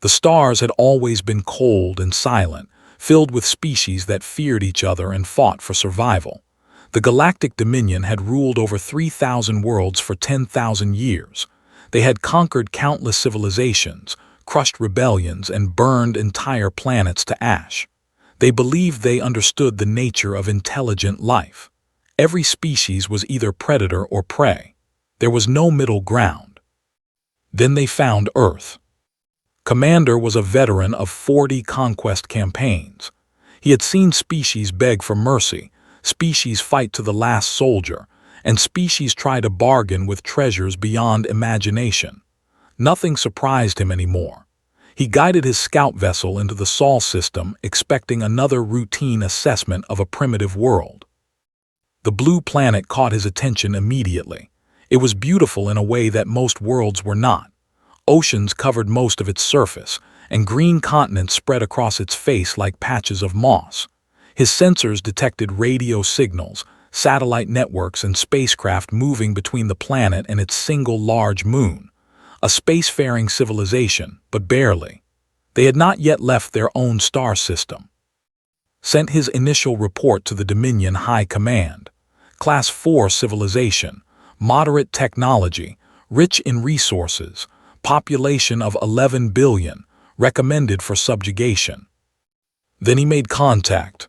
The stars had always been cold and silent, filled with species that feared each other and fought for survival. The Galactic Dominion had ruled over 3,000 worlds for 10,000 years. They had conquered countless civilizations, crushed rebellions, and burned entire planets to ash. They believed they understood the nature of intelligent life. Every species was either predator or prey. There was no middle ground. Then they found Earth. Commander was a veteran of 40 conquest campaigns. He had seen species beg for mercy, species fight to the last soldier, and species try to bargain with treasures beyond imagination. Nothing surprised him anymore. He guided his scout vessel into the Saul system, expecting another routine assessment of a primitive world. The blue planet caught his attention immediately. It was beautiful in a way that most worlds were not. Oceans covered most of its surface, and green continents spread across its face like patches of moss. His sensors detected radio signals, satellite networks, and spacecraft moving between the planet and its single large moon. A spacefaring civilization, but barely. They had not yet left their own star system. Sent his initial report to the Dominion High Command. Class 4 civilization, moderate technology, rich in resources, population of 11 billion, recommended for subjugation. Then he made contact.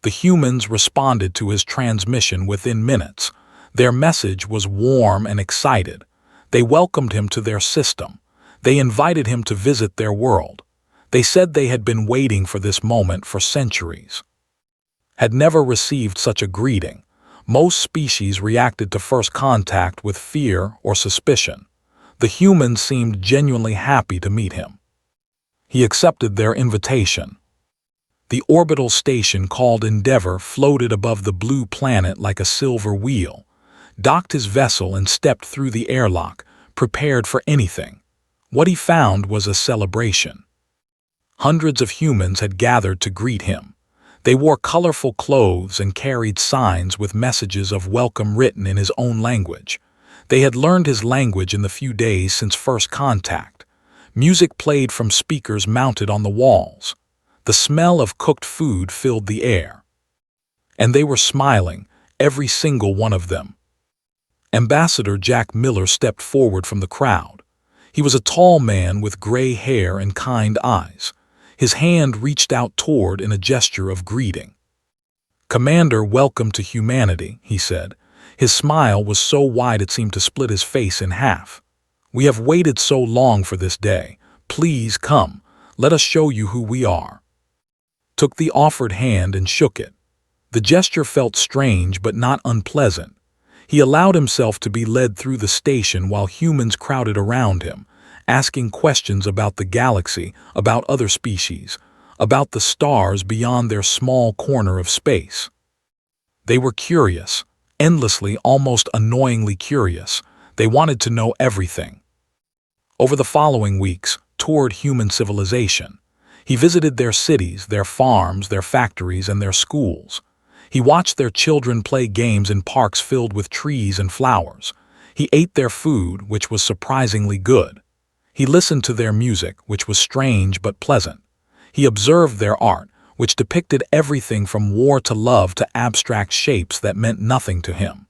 The humans responded to his transmission within minutes. Their message was warm and excited. They welcomed him to their system. They invited him to visit their world. They said they had been waiting for this moment for centuries. Had never received such a greeting. Most species reacted to first contact with fear or suspicion. The humans seemed genuinely happy to meet him. He accepted their invitation. The orbital station called Endeavor floated above the blue planet like a silver wheel, docked his vessel and stepped through the airlock, prepared for anything. What he found was a celebration. Hundreds of humans had gathered to greet him. They wore colorful clothes and carried signs with messages of welcome written in his own language. They had learned his language in the few days since first contact. Music played from speakers mounted on the walls. The smell of cooked food filled the air. And they were smiling, every single one of them. Ambassador Jack Miller stepped forward from the crowd. He was a tall man with gray hair and kind eyes. His hand reached out toward in a gesture of greeting. "Commander, welcome to humanity," he said. His smile was so wide it seemed to split his face in half. "We have waited so long for this day. Please come. Let us show you who we are." Took the offered hand and shook it. The gesture felt strange but not unpleasant. He allowed himself to be led through the station while humans crowded around him, asking questions about the galaxy, about other species, about the stars beyond their small corner of space. They were curious, endlessly, almost annoyingly curious. They wanted to know everything. Over the following weeks, toured human civilization. He visited their cities, their farms, their factories, and their schools. He watched their children play games in parks filled with trees and flowers. He ate their food, which was surprisingly good. He listened to their music, which was strange but pleasant. He observed their art, which depicted everything from war to love to abstract shapes that meant nothing to him.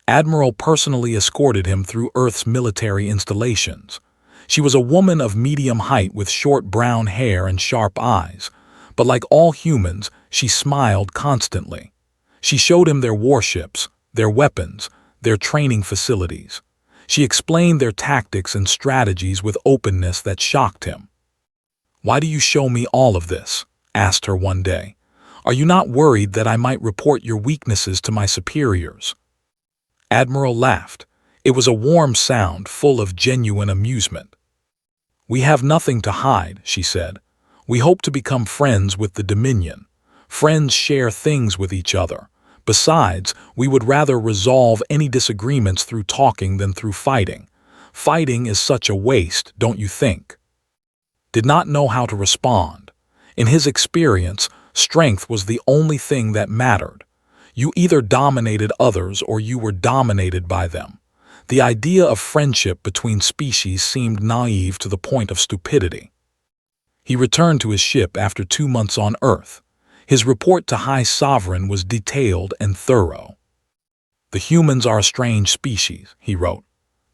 Admiral personally escorted him through Earth's military installations. She was a woman of medium height with short brown hair and sharp eyes, but like all humans, she smiled constantly. She showed him their warships, their weapons, their training facilities. She explained their tactics and strategies with openness that shocked him. "Why do you show me all of this?" asked her one day. "Are you not worried that I might report your weaknesses to my superiors?" Admiral laughed. It was a warm sound full of genuine amusement. "We have nothing to hide," she said. "We hope to become friends with the Dominion. Friends share things with each other. Besides, we would rather resolve any disagreements through talking than through fighting. Fighting is such a waste, don't you think?" Did not know how to respond. In his experience, strength was the only thing that mattered. You either dominated others or you were dominated by them. The idea of friendship between species seemed naive to the point of stupidity. He returned to his ship after 2 months on Earth. His report to High Sovereign was detailed and thorough. "The humans are a strange species," he wrote.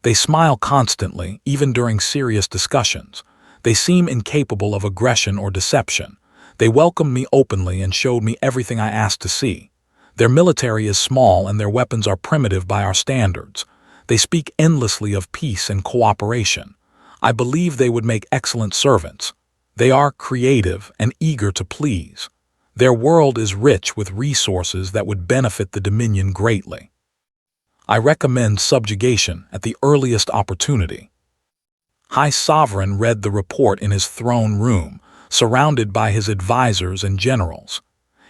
"They smile constantly, even during serious discussions. They seem incapable of aggression or deception. They welcomed me openly and showed me everything I asked to see. Their military is small and their weapons are primitive by our standards. They speak endlessly of peace and cooperation. I believe they would make excellent servants. They are creative and eager to please. Their world is rich with resources that would benefit the Dominion greatly. I recommend subjugation at the earliest opportunity." High Sovereign read the report in his throne room, surrounded by his advisors and generals.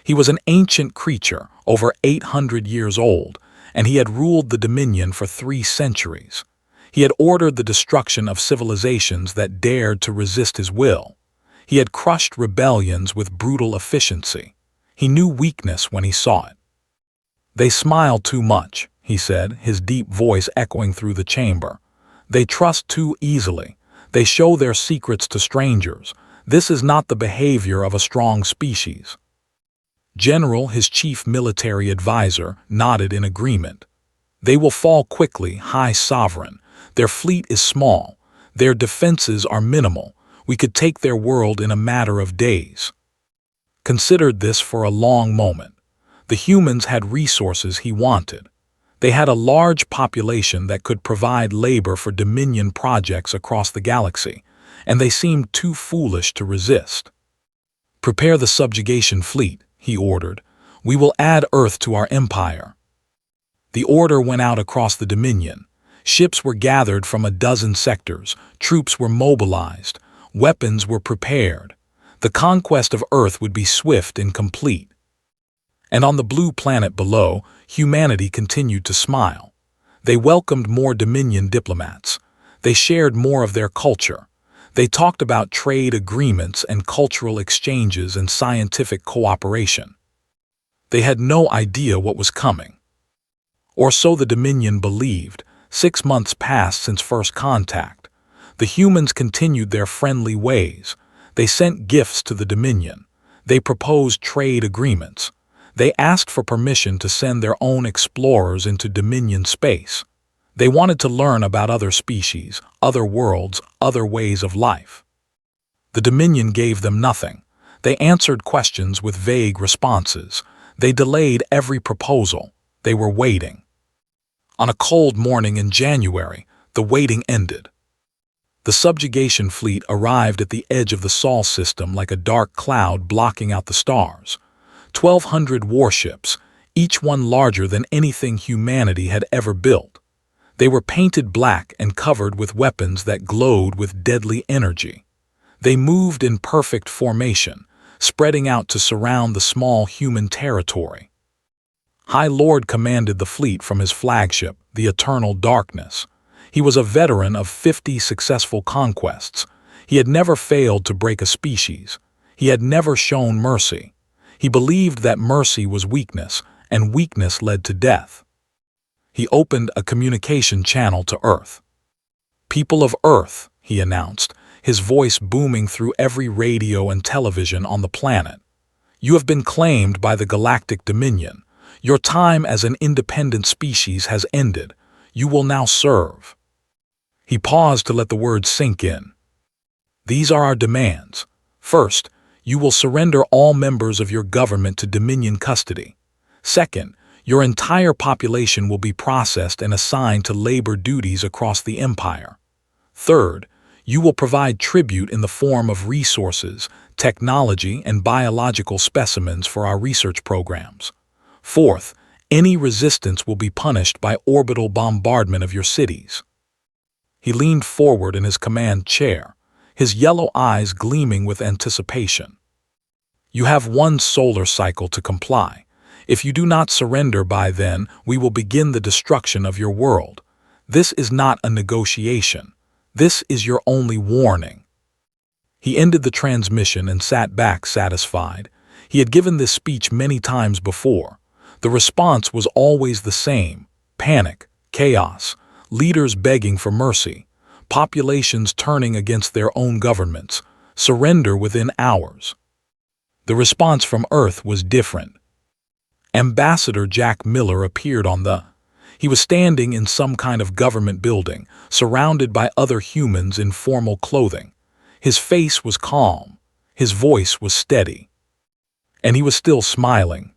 He was an ancient creature, over 800 years old, and he had ruled the Dominion for 3 centuries. He had ordered the destruction of civilizations that dared to resist his will. He had crushed rebellions with brutal efficiency. He knew weakness when he saw it. "They smile too much," he said, his deep voice echoing through the chamber. "They trust too easily. They show their secrets to strangers. This is not the behavior of a strong species." General, his chief military advisor, nodded in agreement. "They will fall quickly, High Sovereign. Their fleet is small. Their defenses are minimal. We could take their world in a matter of days." Considered this for a long moment. The humans had resources he wanted. They had a large population that could provide labor for Dominion projects across the galaxy, and they seemed too foolish to resist. "Prepare the subjugation fleet," he ordered. "We will add Earth to our empire." The order went out across the Dominion. Ships were gathered from a dozen sectors, troops were mobilized, weapons were prepared. The conquest of Earth would be swift and complete. And on the blue planet below, humanity continued to smile. They welcomed more Dominion diplomats. They shared more of their culture. They talked about trade agreements and cultural exchanges and scientific cooperation. They had no idea what was coming. Or so the Dominion believed. 6 months passed since first contact. The humans continued their friendly ways. They sent gifts to the Dominion. They proposed trade agreements. They asked for permission to send their own explorers into Dominion space. They wanted to learn about other species, other worlds, other ways of life. The Dominion gave them nothing. They answered questions with vague responses. They delayed every proposal. They were waiting. On a cold morning in January, the waiting ended. The subjugation fleet arrived at the edge of the Saul system like a dark cloud blocking out the stars. 1,200 warships, each one larger than anything humanity had ever built. They were painted black and covered with weapons that glowed with deadly energy. They moved in perfect formation, spreading out to surround the small human territory. High Lord commanded the fleet from his flagship, the Eternal Darkness. He was a veteran of 50 successful conquests. He had never failed to break a species. He had never shown mercy. He believed that mercy was weakness, and weakness led to death. He opened a communication channel to Earth. "People of Earth," he announced, his voice booming through every radio and television on the planet. "You have been claimed by the Galactic Dominion. Your time as an independent species has ended. You will now serve." He paused to let the words sink in. "These are our demands. First, you will surrender all members of your government to Dominion custody. Second, your entire population will be processed and assigned to labor duties across the empire. Third, you will provide tribute in the form of resources, technology, and biological specimens for our research programs. Fourth, any resistance will be punished by orbital bombardment of your cities." He leaned forward in his command chair, his yellow eyes gleaming with anticipation. "You have 1 solar cycle to comply. If you do not surrender by then, we will begin the destruction of your world. This is not a negotiation. This is your only warning." He ended the transmission and sat back satisfied. He had given this speech many times before. The response was always the same: panic, chaos, leaders begging for mercy, populations turning against their own governments, surrender within hours. The response from Earth was different. Ambassador Jack Miller appeared on the. He was standing in some kind of government building, surrounded by other humans in formal clothing. His face was calm, his voice was steady, and he was still smiling.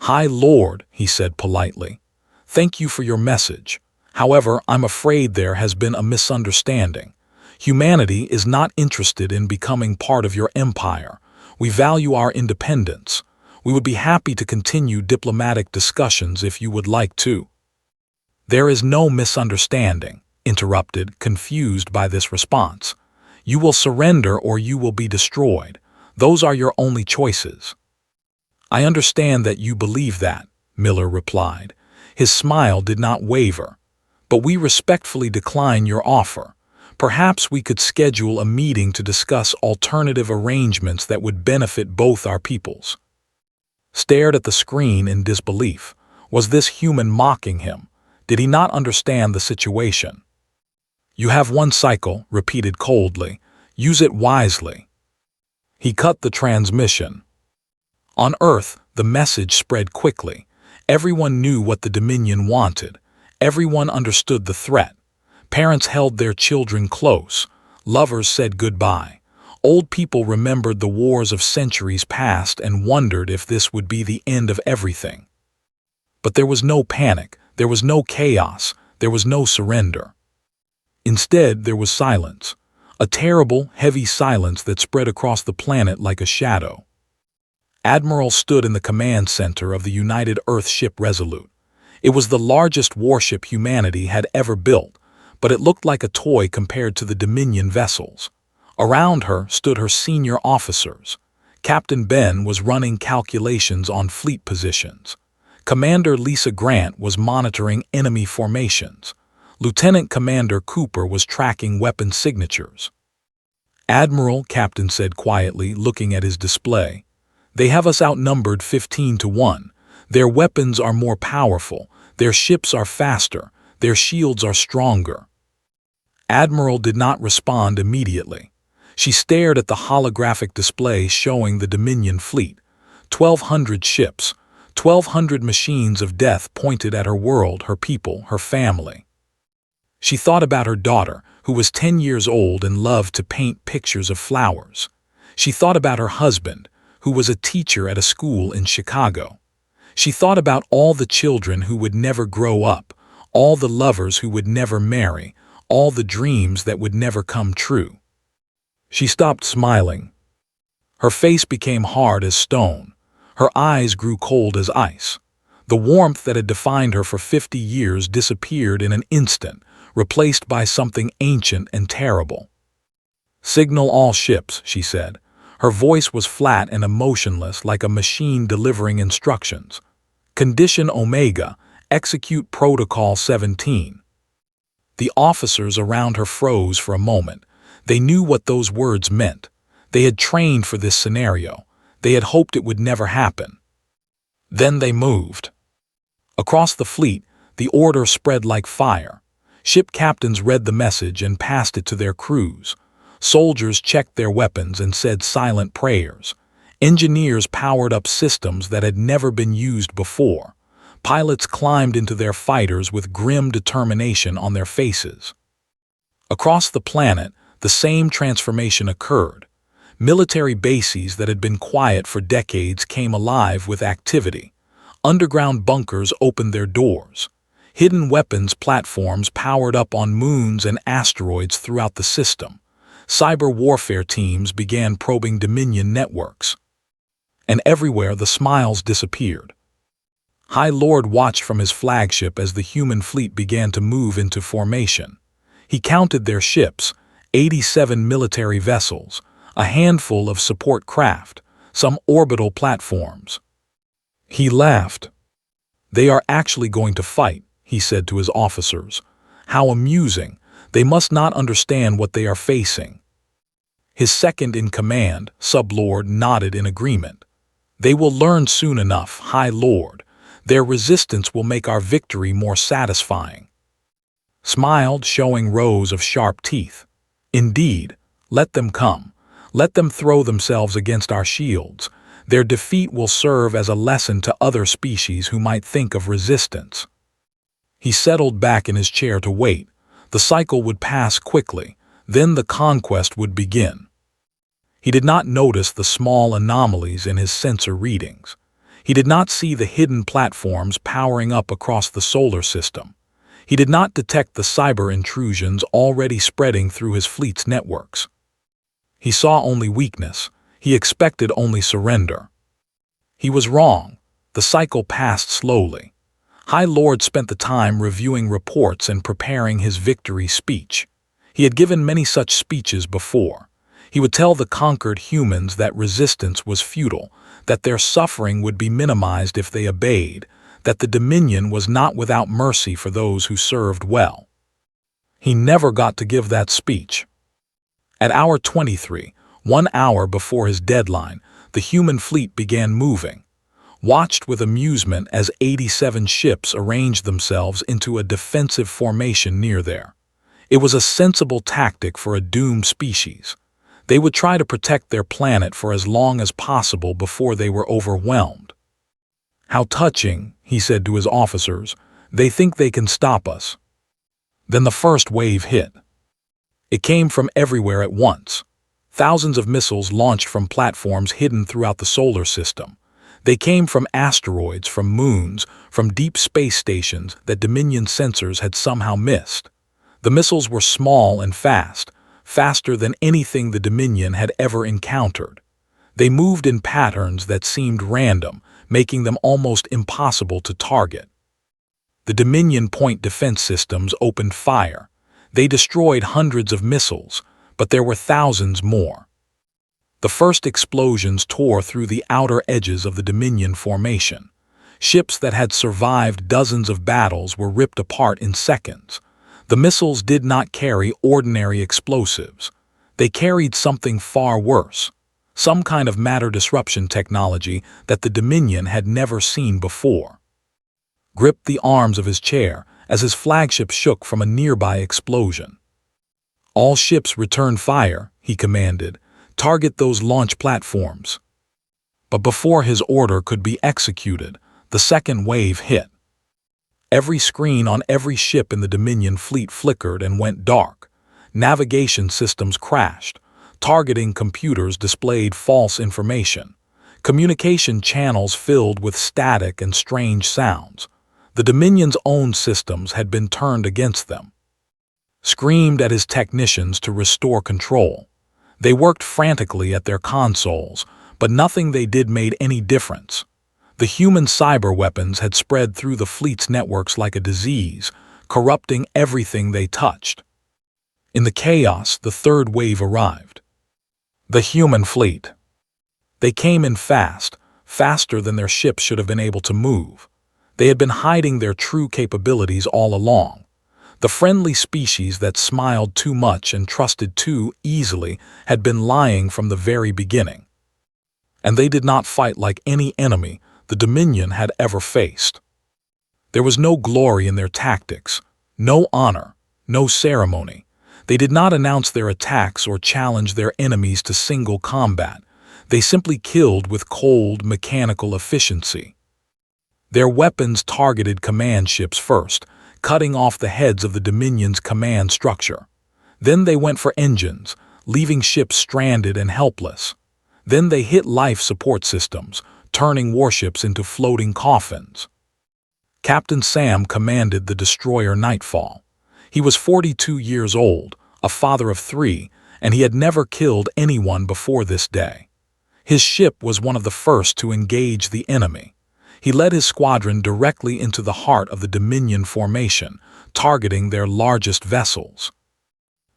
"High Lord," he said politely, "thank you for your message. However, I'm afraid there has been a misunderstanding. Humanity is not interested in becoming part of your empire. We value our independence. We would be happy to continue diplomatic discussions if you would like to." "There is no misunderstanding," interrupted, confused by this response. "You will surrender or you will be destroyed. Those are your only choices." "I understand that you believe that," Miller replied. His smile did not waver. "But we respectfully decline your offer. Perhaps we could schedule a meeting to discuss alternative arrangements that would benefit both our peoples." Stared at the screen in disbelief. Was this human mocking him? Did he not understand the situation? "You have one cycle," repeated coldly. "Use it wisely." He cut the transmission. On Earth, the message spread quickly. Everyone knew what the Dominion wanted. Everyone understood the threat. Parents held their children close. Lovers said goodbye. Old people remembered the wars of centuries past and wondered if this would be the end of everything. But there was no panic, there was no chaos, there was no surrender. Instead, there was silence. A terrible, heavy silence that spread across the planet like a shadow. Admiral stood in the command center of the United Earth ship Resolute. It was the largest warship humanity had ever built, but it looked like a toy compared to the Dominion vessels. Around her stood her senior officers. Captain Ben was running calculations on fleet positions. Commander Lisa Grant was monitoring enemy formations. Lieutenant Commander Cooper was tracking weapon signatures. "Admiral," Captain said quietly, looking at his display, "they have us outnumbered 15-1. Their weapons are more powerful, their ships are faster, their shields are stronger." Admiral did not respond immediately. She stared at the holographic display showing the Dominion fleet. 1,200 ships, 1,200 machines of death pointed at her world, her people, her family. She thought about her daughter, who was 10 years old and loved to paint pictures of flowers. She thought about her husband, who was a teacher at a school in Chicago. She thought about all the children who would never grow up, all the lovers who would never marry, all the dreams that would never come true. She stopped smiling. Her face became hard as stone. Her eyes grew cold as ice. The warmth that had defined her for 50 years disappeared in an instant, replaced by something ancient and terrible. "Signal all ships," she said. Her voice was flat and emotionless, like a machine delivering instructions. "Condition Omega, execute Protocol 17. The officers around her froze for a moment. They knew what those words meant. They had trained for this scenario. They had hoped it would never happen. Then they moved. Across the fleet, the order spread like fire. Ship captains read the message and passed it to their crews. Soldiers checked their weapons and said silent prayers. Engineers powered up systems that had never been used before. Pilots climbed into their fighters with grim determination on their faces. Across the planet, the same transformation occurred. Military bases that had been quiet for decades came alive with activity. Underground bunkers opened their doors. Hidden weapons platforms powered up on moons and asteroids throughout the system. Cyber warfare teams began probing Dominion networks. And everywhere the smiles disappeared. High Lord watched from his flagship as the human fleet began to move into formation. He counted their ships, 87 military vessels, a handful of support craft, some orbital platforms. He laughed. "They are actually going to fight," he said to his officers. "How amusing. They must not understand what they are facing." His second-in-command, Sublord, nodded in agreement. "They will learn soon enough, High Lord. Their resistance will make our victory more satisfying." smiled, showing rows of sharp teeth. Indeed, let them come. Let them throw themselves against our shields. Their defeat will serve as a lesson to other species who might think of resistance. He settled back in his chair to wait. The cycle would pass quickly, then the conquest would begin. He did not notice the small anomalies in his sensor readings. He did not see the hidden platforms powering up across the solar system. He did not detect the cyber intrusions already spreading through his fleet's networks. He saw only weakness. He expected only surrender. He was wrong. The cycle passed slowly. High Lord spent the time reviewing reports and preparing his victory speech. He had given many such speeches before. He would tell the conquered humans that resistance was futile, that their suffering would be minimized if they obeyed, that the Dominion was not without mercy for those who served well. He never got to give that speech. At hour 23, 1 hour before his deadline, the human fleet began moving, watched with amusement as 87 ships arranged themselves into a defensive formation near there. It was a sensible tactic for a doomed species. They would try to protect their planet for as long as possible before they were overwhelmed. "How touching," he said to his officers. "They think they can stop us." Then the first wave hit. It came from everywhere at once. Thousands of missiles launched from platforms hidden throughout the solar system. They came from asteroids, from moons, from deep space stations that Dominion sensors had somehow missed. The missiles were small and fast, faster than anything the Dominion had ever encountered. They moved in patterns that seemed random, making them almost impossible to target. The Dominion point defense systems opened fire. They destroyed hundreds of missiles, but there were thousands more. The first explosions tore through the outer edges of the Dominion formation. Ships that had survived dozens of battles were ripped apart in seconds. The missiles did not carry ordinary explosives. They carried something far worse, some kind of matter disruption technology that the Dominion had never seen before. Gripped the arms of his chair as his flagship shook from a nearby explosion. "All ships return fire," he commanded. "Target those launch platforms." But before his order could be executed, the second wave hit. Every screen on every ship in the Dominion fleet flickered and went dark. Navigation systems crashed. Targeting computers displayed false information. Communication channels filled with static and strange sounds. The Dominion's own systems had been turned against them. Screamed at his technicians to restore control. They worked frantically at their consoles, but nothing they did made any difference. The human cyber weapons had spread through the fleet's networks like a disease, corrupting everything they touched. In the chaos, the third wave arrived. The human fleet. They came in fast, faster than their ships should have been able to move. They had been hiding their true capabilities all along. The friendly species that smiled too much and trusted too easily had been lying from the very beginning. And they did not fight like any enemy the Dominion had ever faced. There was no glory in their tactics, no honor, no ceremony. They did not announce their attacks or challenge their enemies to single combat. They simply killed with cold, mechanical efficiency. Their weapons targeted command ships first, cutting off the heads of the Dominion's command structure. Then they went for engines, leaving ships stranded and helpless. Then they hit life support systems, turning warships into floating coffins. Captain Sam commanded the destroyer Nightfall. He was 42 years old, a father of 3, and he had never killed anyone before this day. His ship was one of the first to engage the enemy. He led his squadron directly into the heart of the Dominion formation, targeting their largest vessels.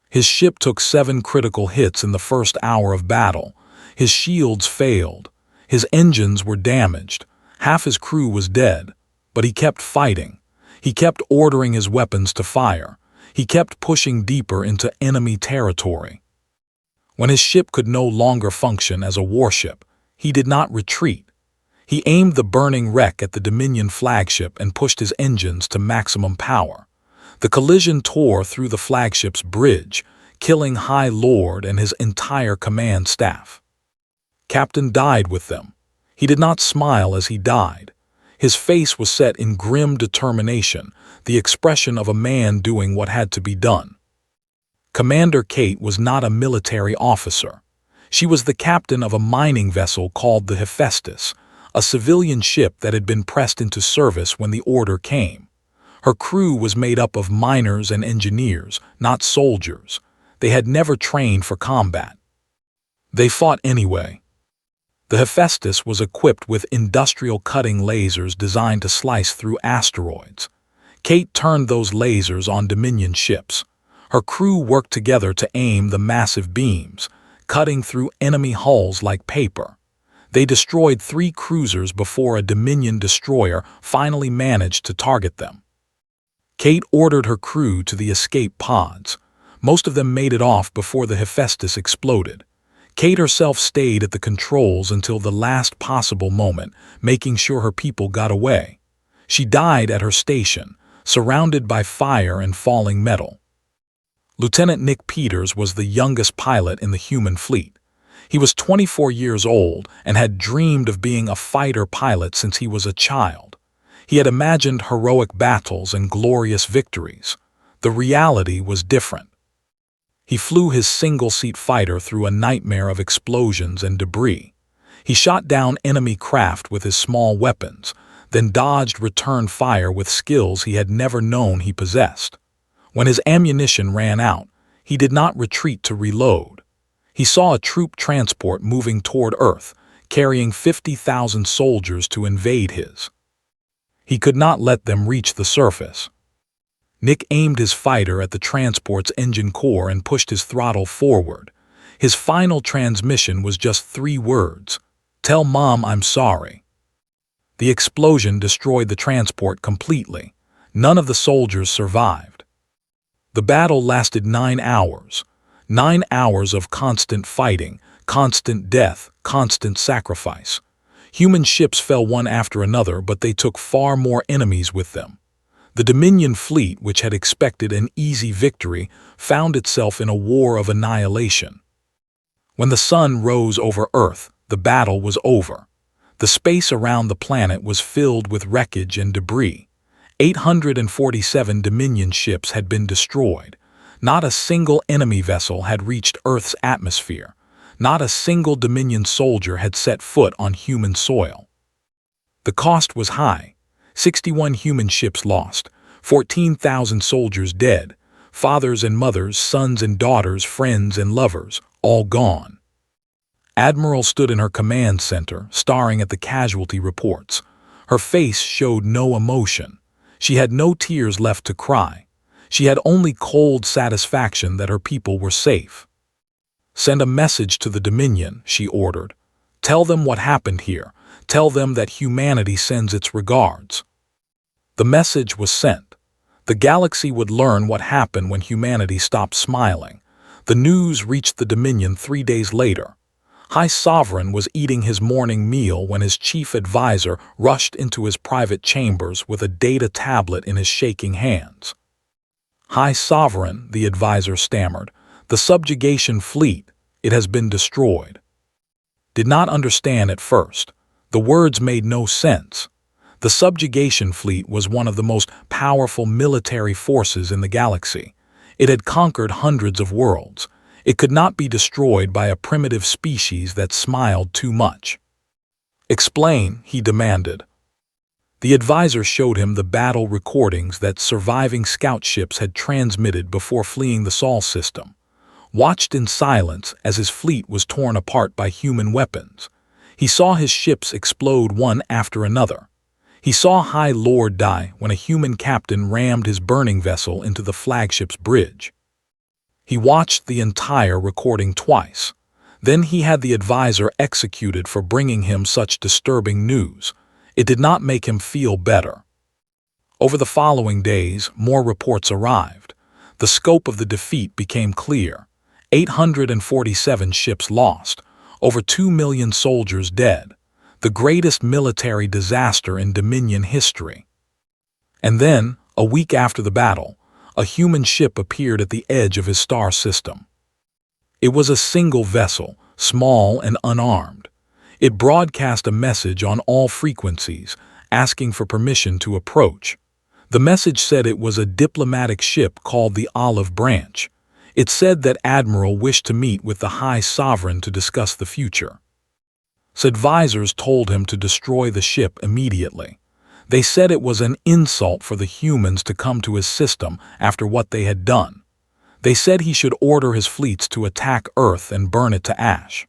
His ship took 7 critical hits in the first hour of battle. His shields failed. His engines were damaged. Half his crew was dead. But he kept fighting. He kept ordering his weapons to fire. He kept pushing deeper into enemy territory. When his ship could no longer function as a warship, he did not retreat. He aimed the burning wreck at the Dominion flagship and pushed his engines to maximum power. The collision tore through the flagship's bridge, killing High Lord and his entire command staff. Captain died with them. He did not smile as he died. His face was set in grim determination, the expression of a man doing what had to be done. Commander Kate was not a military officer. She was the captain of a mining vessel called the Hephaestus, a civilian ship that had been pressed into service when the order came. Her crew was made up of miners and engineers, not soldiers. They had never trained for combat. They fought anyway. The Hephaestus was equipped with industrial cutting lasers designed to slice through asteroids. Kate turned those lasers on Dominion ships. Her crew worked together to aim the massive beams, cutting through enemy hulls like paper. They destroyed 3 cruisers before a Dominion destroyer finally managed to target them. Kate ordered her crew to the escape pods. Most of them made it off before the Hephaestus exploded. Kate herself stayed at the controls until the last possible moment, making sure her people got away. She died at her station, surrounded by fire and falling metal. Lieutenant Nick Peters was the youngest pilot in the human fleet. He was 24 years old and had dreamed of being a fighter pilot since he was a child. He had imagined heroic battles and glorious victories. The reality was different. He flew his single-seat fighter through a nightmare of explosions and debris. He shot down enemy craft with his small weapons, then dodged return fire with skills he had never known he possessed. When his ammunition ran out, he did not retreat to reload. He saw a troop transport moving toward Earth, carrying 50,000 soldiers to invade his. He could not let them reach the surface. Nick aimed his fighter at the transport's engine core and pushed his throttle forward. His final transmission was just 3 words: "Tell Mom I'm sorry." The explosion destroyed the transport completely. None of the soldiers survived. The battle lasted 9 hours. 9 hours of constant fighting, constant death, constant sacrifice. Human ships fell one after another, but they took far more enemies with them. The Dominion fleet, which had expected an easy victory, found itself in a war of annihilation. When the sun rose over Earth, the battle was over. The space around the planet was filled with wreckage and debris. 847 Dominion ships had been destroyed. Not a single enemy vessel had reached Earth's atmosphere. Not a single Dominion soldier had set foot on human soil. The cost was high. 61 human ships lost, 14,000 soldiers dead, fathers and mothers, sons and daughters, friends and lovers, all gone. Admiral stood in her command center, staring at the casualty reports. Her face showed no emotion. She had no tears left to cry. She had only cold satisfaction that her people were safe. "Send a message to the Dominion," she ordered. "Tell them what happened here. Tell them that humanity sends its regards." The message was sent. The galaxy would learn what happened when humanity stopped smiling. The news reached the Dominion 3 days later. High Sovereign was eating his morning meal when his chief advisor rushed into his private chambers with a data tablet in his shaking hands. "High Sovereign," the advisor stammered, "the subjugation fleet, it has been destroyed." Did not understand at first. The words made no sense. The subjugation fleet was one of the most powerful military forces in the galaxy. It had conquered hundreds of worlds. It could not be destroyed by a primitive species that smiled too much. "Explain," he demanded. The advisor showed him the battle recordings that surviving scout ships had transmitted before fleeing the Saul system. Watched in silence as his fleet was torn apart by human weapons. He saw his ships explode one after another. He saw High Lord die when a human captain rammed his burning vessel into the flagship's bridge. He watched the entire recording twice. Then he had the advisor executed for bringing him such disturbing news. It did not make him feel better. Over the following days, more reports arrived. The scope of the defeat became clear. 847 ships lost, over 2 million soldiers dead, the greatest military disaster in Dominion history. And then, a week after the battle, a human ship appeared at the edge of his star system. It was a single vessel, small and unarmed. It broadcast a message on all frequencies, asking for permission to approach. The message said it was a diplomatic ship called the Olive Branch. It said that Admiral wished to meet with the High Sovereign to discuss the future. His advisors told him to destroy the ship immediately. They said it was an insult for the humans to come to his system after what they had done. They said he should order his fleets to attack Earth and burn it to ash.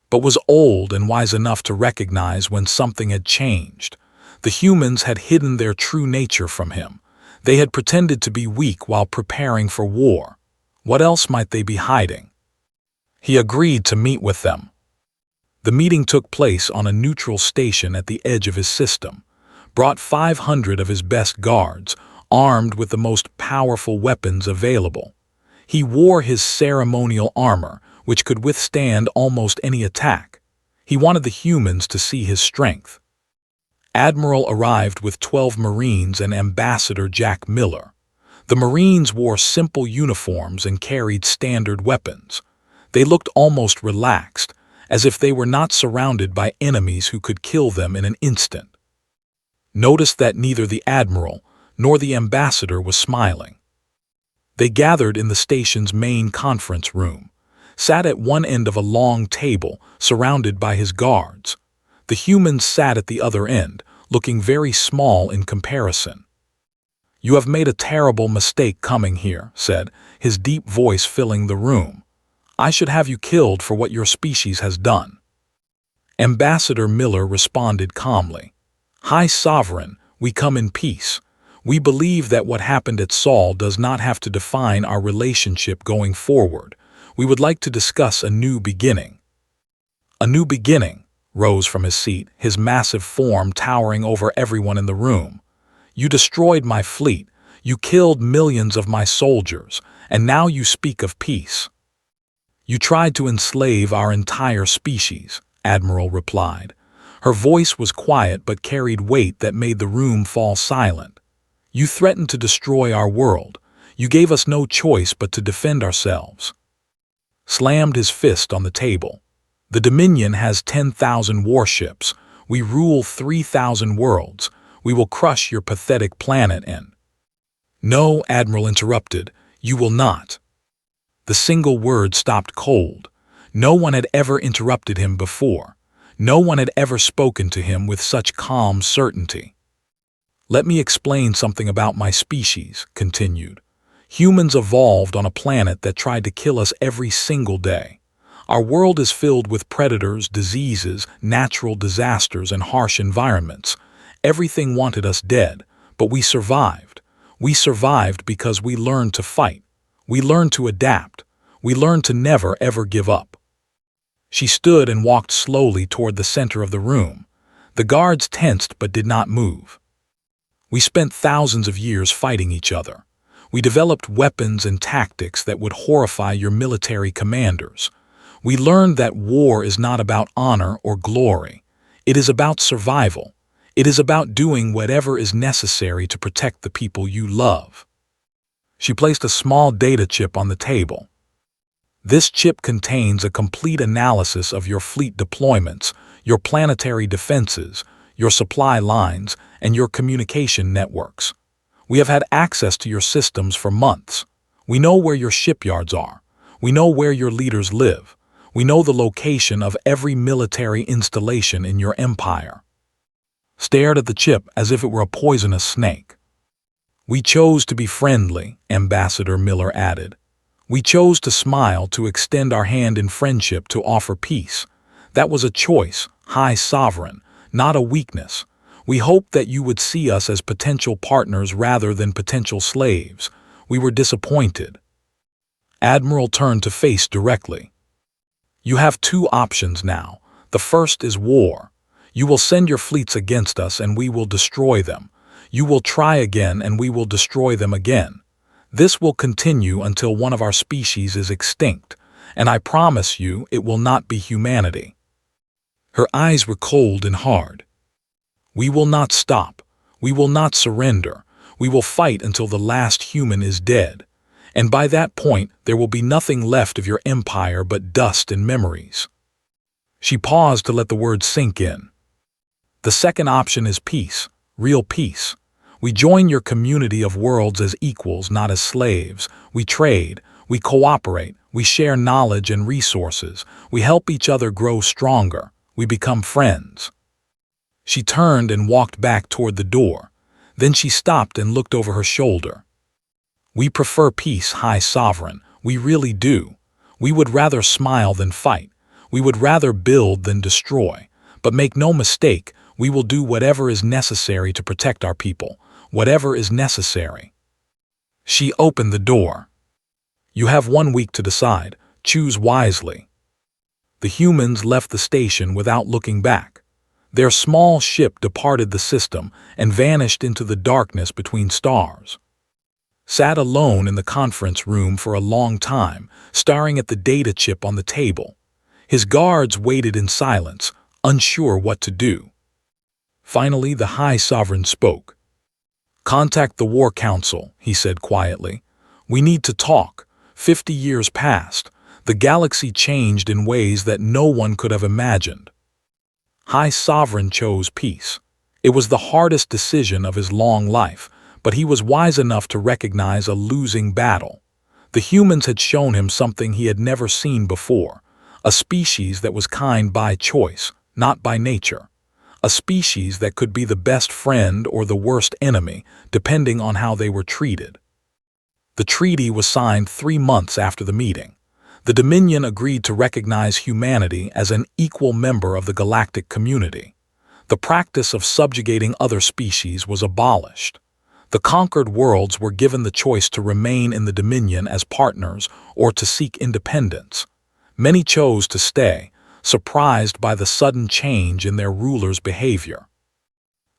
But was old and wise enough to recognize when something had changed. The humans had hidden their true nature from him. They had pretended to be weak while preparing for war. What else might they be hiding? He agreed to meet with them. The meeting took place on a neutral station at the edge of his system. Brought 500 of his best guards, armed with the most powerful weapons available. He wore his ceremonial armor, which could withstand almost any attack. He wanted the humans to see his strength. Admiral arrived with 12 Marines and Ambassador Jack Miller. The Marines wore simple uniforms and carried standard weapons. They looked almost relaxed, as if they were not surrounded by enemies who could kill them in an instant. Noticed that neither the Admiral nor the Ambassador was smiling. They gathered in the station's main conference room, sat at one end of a long table surrounded by his guards. The humans sat at the other end, looking very small in comparison. "You have made a terrible mistake coming here," said, his deep voice filling the room. "I should have you killed for what your species has done." Ambassador Miller responded calmly. "High Sovereign, we come in peace. We believe that what happened at Saul does not have to define our relationship going forward. We would like to discuss a new beginning." "A new beginning?" rose from his seat, his massive form towering over everyone in the room. "You destroyed my fleet, you killed millions of my soldiers, and now you speak of peace." "You tried to enslave our entire species," Admiral replied. Her voice was quiet but carried weight that made the room fall silent. "You threatened to destroy our world. You gave us no choice but to defend ourselves." Slammed his fist on the table. "The Dominion has 10,000 warships. We rule 3,000 worlds. We will crush your pathetic planet and—" "No," Admiral interrupted, "you will not." The single word stopped cold. No one had ever interrupted him before. No one had ever spoken to him with such calm certainty. "Let me explain something about my species," continued. "Humans evolved on a planet that tried to kill us every single day. Our world is filled with predators, diseases, natural disasters, and harsh environments. Everything wanted us dead, but we survived. We survived because we learned to fight. We learned to adapt. We learned to never ever give up." She stood and walked slowly toward the center of the room. The guards tensed but did not move. "We spent thousands of years fighting each other. We developed weapons and tactics that would horrify your military commanders. We learned that war is not about honor or glory. It is about survival. It is about doing whatever is necessary to protect the people you love." She placed a small data chip on the table. "This chip contains a complete analysis of your fleet deployments, your planetary defenses, your supply lines, and your communication networks. We have had access to your systems for months. We know where your shipyards are. We know where your leaders live. We know the location of every military installation in your empire." Stared at the chip as if it were a poisonous snake. "We chose to be friendly," Ambassador Miller added. "We chose to smile, to extend our hand in friendship, to offer peace. That was a choice, High Sovereign, not a weakness. We hoped that you would see us as potential partners rather than potential slaves. We were disappointed." Admiral turned to face directly. "You have two options now. The first is war. You will send your fleets against us and we will destroy them. You will try again and we will destroy them again. This will continue until one of our species is extinct, and I promise you it will not be humanity." Her eyes were cold and hard. "We will not stop. We will not surrender. We will fight until the last human is dead. And by that point, there will be nothing left of your empire but dust and memories." She paused to let the words sink in. "The second option is peace, real peace. We join your community of worlds as equals, not as slaves. We trade, we cooperate, we share knowledge and resources. We help each other grow stronger. We become friends." She turned and walked back toward the door. Then she stopped and looked over her shoulder. "We prefer peace, High Sovereign. We really do. We would rather smile than fight. We would rather build than destroy. But make no mistake, we will do whatever is necessary to protect our people, whatever is necessary." She opened the door. "You have 1 week to decide. Choose wisely." The humans left the station without looking back. Their small ship departed the system and vanished into the darkness between stars. Sat alone in the conference room for a long time, staring at the data chip on the table. His guards waited in silence, unsure what to do. Finally, the High Sovereign spoke. "Contact the War Council," he said quietly. "We need to talk. 50 years passed. The galaxy changed in ways that no one could have imagined." High Sovereign chose peace. It was the hardest decision of his long life, but he was wise enough to recognize a losing battle. The humans had shown him something he had never seen before, a species that was kind by choice, not by nature. A species that could be the best friend or the worst enemy, depending on how they were treated. The treaty was signed 3 months after the meeting. The Dominion agreed to recognize humanity as an equal member of the galactic community. The practice of subjugating other species was abolished. The conquered worlds were given the choice to remain in the Dominion as partners or to seek independence. Many chose to stay, surprised by the sudden change in their rulers' behavior.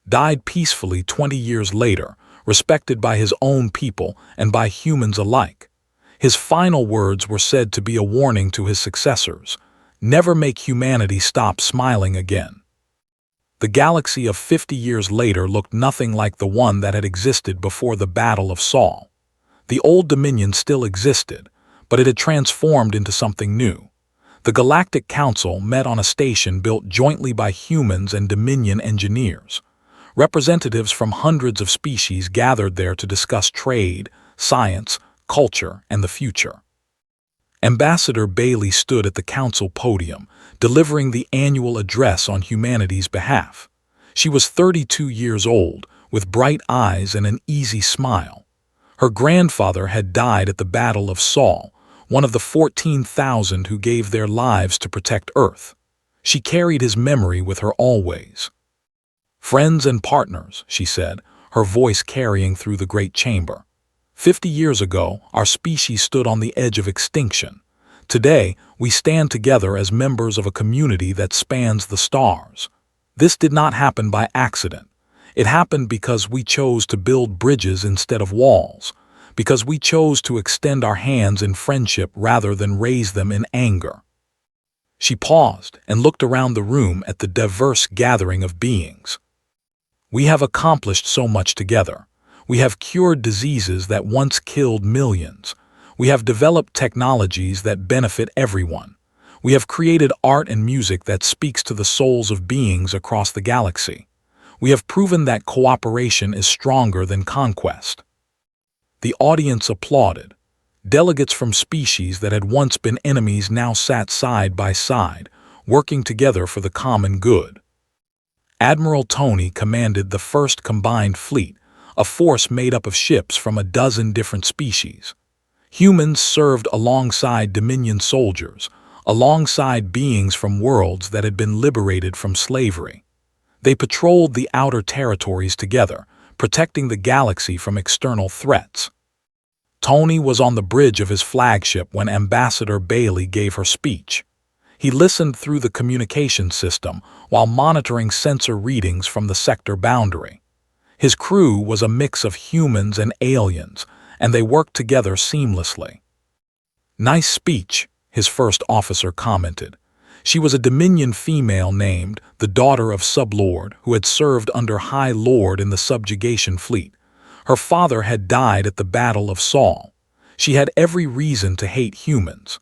Died peacefully 20 years later, respected by his own people and by humans alike. His final words were said to be a warning to his successors: never make humanity stop smiling again. The galaxy of 50 years later looked nothing like the one that had existed before the Battle of Saul. The old Dominion still existed, but it had transformed into something new. The Galactic Council met on a station built jointly by humans and Dominion engineers. Representatives from hundreds of species gathered there to discuss trade, science, culture, and the future. Ambassador Bailey stood at the council podium, delivering the annual address on humanity's behalf. She was 32 years old, with bright eyes and an easy smile. Her grandfather had died at the Battle of Saul, one of the 14,000 who gave their lives to protect Earth. She carried his memory with her always. "Friends and partners," she said, her voice carrying through the great chamber. 50 years ago, our species stood on the edge of extinction. Today, we stand together as members of a community that spans the stars. This did not happen by accident. It happened because we chose to build bridges instead of walls, because we chose to extend our hands in friendship rather than raise them in anger. She paused and looked around the room at the diverse gathering of beings. "We have accomplished so much together. We have cured diseases that once killed millions. We have developed technologies that benefit everyone. We have created art and music that speaks to the souls of beings across the galaxy. We have proven that cooperation is stronger than conquest." The audience applauded. Delegates from species that had once been enemies now sat side by side, working together for the common good. Admiral Tony commanded the first combined fleet, a force made up of ships from a dozen different species. Humans served alongside Dominion soldiers, alongside beings from worlds that had been liberated from slavery. They patrolled the outer territories together, protecting the galaxy from external threats. Tony was on the bridge of his flagship when Ambassador Bailey gave her speech. He listened through the communication system while monitoring sensor readings from the sector boundary. His crew was a mix of humans and aliens, and they worked together seamlessly. "Nice speech," his first officer commented. She was a Dominion female named the daughter of Sublord who had served under High Lord in the subjugation fleet. Her father had died at the Battle of Saul. She had every reason to hate humans.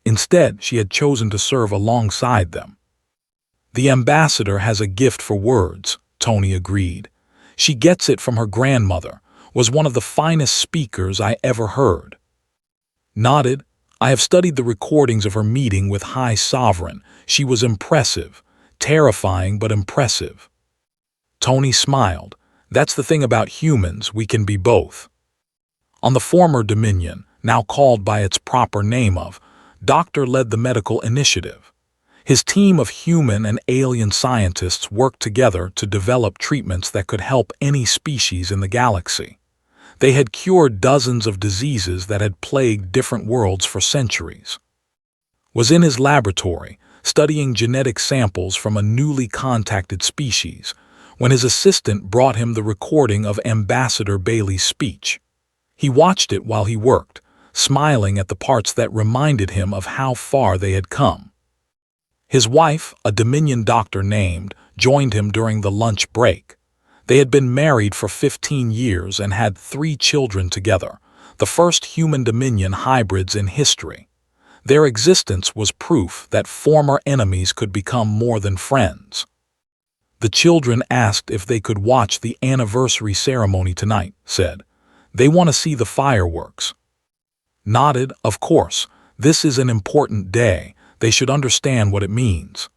Instead, she had chosen to serve alongside them. "The ambassador has a gift for words," Tony agreed. "She gets it from her grandmother, was one of the finest speakers I ever heard." Nodded. "I have studied the recordings of her meeting with High Sovereign. She was impressive. Terrifying but impressive." Tony smiled. "That's the thing about humans, we can be both." On the former Dominion, now called by its proper name of, Doctor led the medical initiative. His team of human and alien scientists worked together to develop treatments that could help any species in the galaxy. They had cured dozens of diseases that had plagued different worlds for centuries. Was in his laboratory, studying genetic samples from a newly contacted species, when his assistant brought him the recording of Ambassador Bailey's speech. He watched it while he worked, smiling at the parts that reminded him of how far they had come. His wife, a Dominion doctor named, joined him during the lunch break. They had been married for 15 years and had 3 children together, the first human Dominion hybrids in history. Their existence was proof that former enemies could become more than friends. The children asked if they could watch the anniversary ceremony tonight, said. "They want to see the fireworks." Nodded. "Of course, this is an important day. They should understand what it means."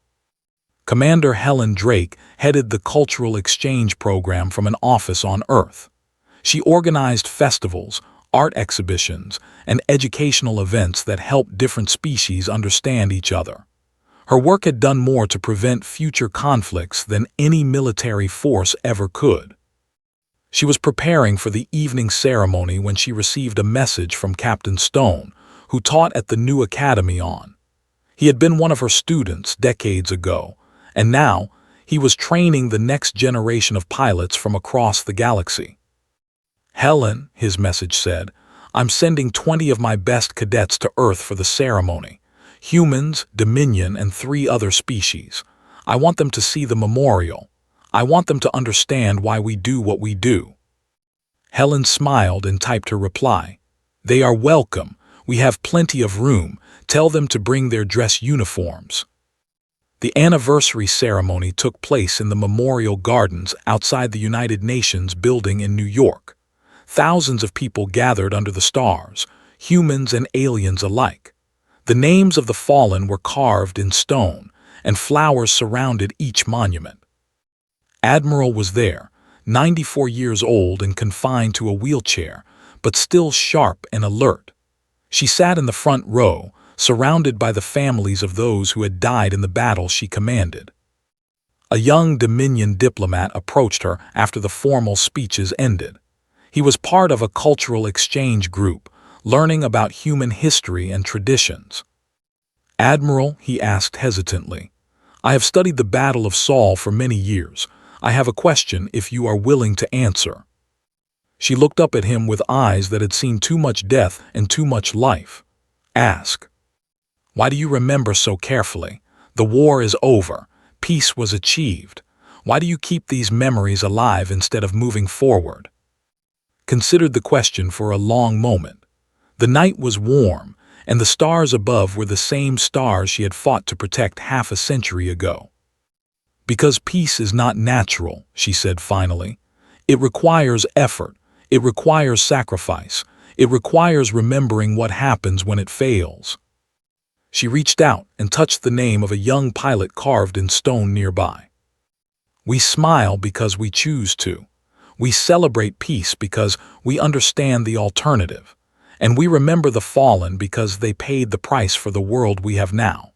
Commander Helen Drake headed the cultural exchange program from an office on Earth. She organized festivals, art exhibitions, and educational events that helped different species understand each other. Her work had done more to prevent future conflicts than any military force ever could. She was preparing for the evening ceremony when she received a message from Captain Stone, who taught at the new academy on. He had been one of her students decades ago, and now he was training the next generation of pilots from across the galaxy. "Helen," his message said, "I'm sending 20 of my best cadets to Earth for the ceremony. Humans, Dominion, and 3 other species. I want them to see the memorial. I want them to understand why we do what we do." Helen smiled and typed her reply. "They are welcome. We have plenty of room. Tell them to bring their dress uniforms." The anniversary ceremony took place in the Memorial Gardens outside the United Nations building in New York. Thousands of people gathered under the stars, humans and aliens alike. The names of the fallen were carved in stone, and flowers surrounded each monument. Admiral was there, 94 years old and confined to a wheelchair, but still sharp and alert. She sat in the front row, surrounded by the families of those who had died in the battle she commanded. A young Dominion diplomat approached her after the formal speeches ended. He was part of a cultural exchange group, learning about human history and traditions. "Admiral," he asked hesitantly, "I have studied the Battle of Saul for many years. I have a question if you are willing to answer." She looked up at him with eyes that had seen too much death and too much life. "Ask." "Why do you remember so carefully? The war is over. Peace was achieved. Why do you keep these memories alive instead of moving forward?" Considered the question for a long moment. The night was warm, and the stars above were the same stars she had fought to protect half a century ago. "Because peace is not natural," she said finally. "It requires effort. It requires sacrifice. It requires remembering what happens when it fails." She reached out and touched the name of a young pilot carved in stone nearby. "We smile because we choose to. We celebrate peace because we understand the alternative. And we remember the fallen because they paid the price for the world we have now."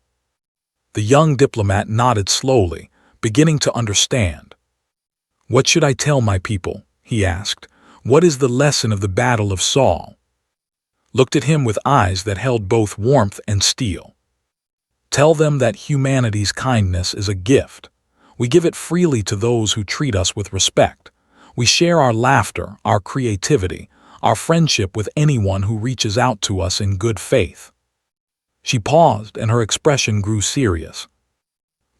The young diplomat nodded slowly, beginning to understand. "What should I tell my people?" he asked. "What is the lesson of the Battle of Saul?" Looked at him with eyes that held both warmth and steel. "Tell them that humanity's kindness is a gift. We give it freely to those who treat us with respect. We share our laughter, our creativity, our friendship with anyone who reaches out to us in good faith." She paused, and her expression grew serious.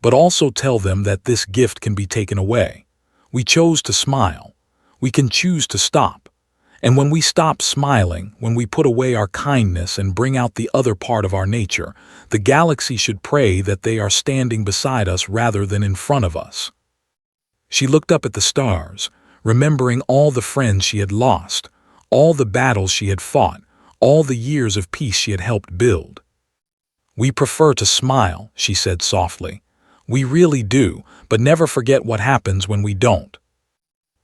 "But also tell them that this gift can be taken away. We chose to smile. We can choose to stop. And when we stop smiling, when we put away our kindness and bring out the other part of our nature, the galaxy should pray that they are standing beside us rather than in front of us. She looked up at the stars, remembering all the friends she had lost, all the battles she had fought, all the years of peace she had helped build. "We prefer to smile," she said softly. "We really do, but never forget what happens when we don't."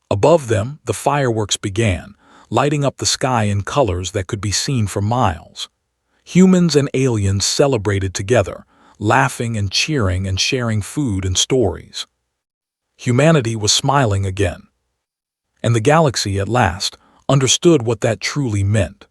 Above them, the fireworks began, lighting up the sky in colors that could be seen for miles. Humans and aliens celebrated together, laughing and cheering and sharing food and stories. Humanity was smiling again. And the galaxy, at last, understood what that truly meant.